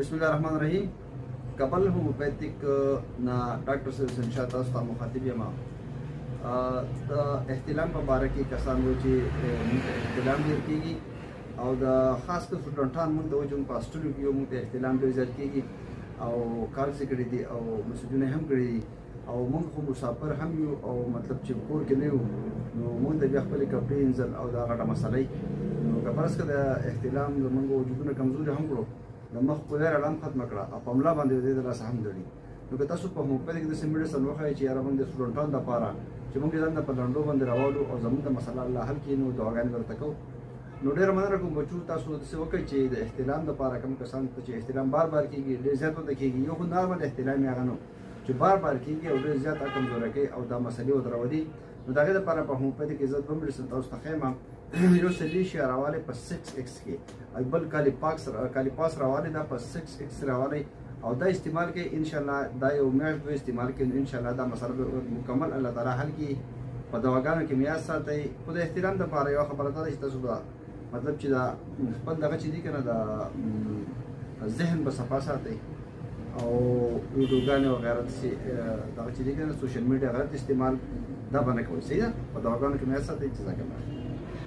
बिस्मिल्लाहिर्रहमानिर्रहीम कबल होम्योपैथिक ना डॉक्टर से संशात अस्ता मुखातिब यमा एहतिलाम पर बारे की कसान वो जी एहतिलाम देर की और ख़ास कर स्टूडेंटान मुंद वो जो पास्टर की वो मुंद एहतिलाम देर जर की और कागज़ करी दी और मसजूने हम करी और मुंग को मुसाफिर हम यू और मतलब चिपकोर के नहीं हो मुंद बियाखबल कपड़े इंजल और दागा मसाले कबरस का एहतिलाम मुंग वजूदना कमज़ोर हम करो لما خپل اعلان ختم کړه او په ملا باندې دې له سهم دړي نو که تاسو په موبایل کې د سیمډ سلوخه چې یاره موږ د سټوډنټانو لپاره چې موږ ځان په لندو باندې راوړو او زموږ د مسله الله حل کینو دعاګان ورته کو نو ډېر مننه کوم بچو تاسو د څه وکړي چې د احترام لپاره کوم کسان ته چې احترام بار بار کیږي ډېر زیات وته کیږي یو نارمل احترام یې غنو چې بار بار کیږي او ډېر زیات کمزوري کوي او دا مسلې ودرودي نو دغه لپاره په موبایل کې عزت بمړي تاسو ته خیمه یو سلیشي راواله په 6x کې او بل کالی پاس راواله دا په 6x راواله او دا استعمال کې ان شاء الله دا یو میاشت به استعمال کې ان شاء الله دا مسله مکمل الله تعالی حل کی په دواګانو کې میاس ساتي خو د احترام د لپاره یو خبره ده چې تاسو دا مطلب چې دا خپل دغه چې دي کنه دا ذهن به صفا ساتي او ویډیوګانې او غیرت سي دغه چې دي کنه سوشل میډیا غلط استعمال دا باندې کوي صحیح ده په دواګانو کې میاس ساتي جزاک الله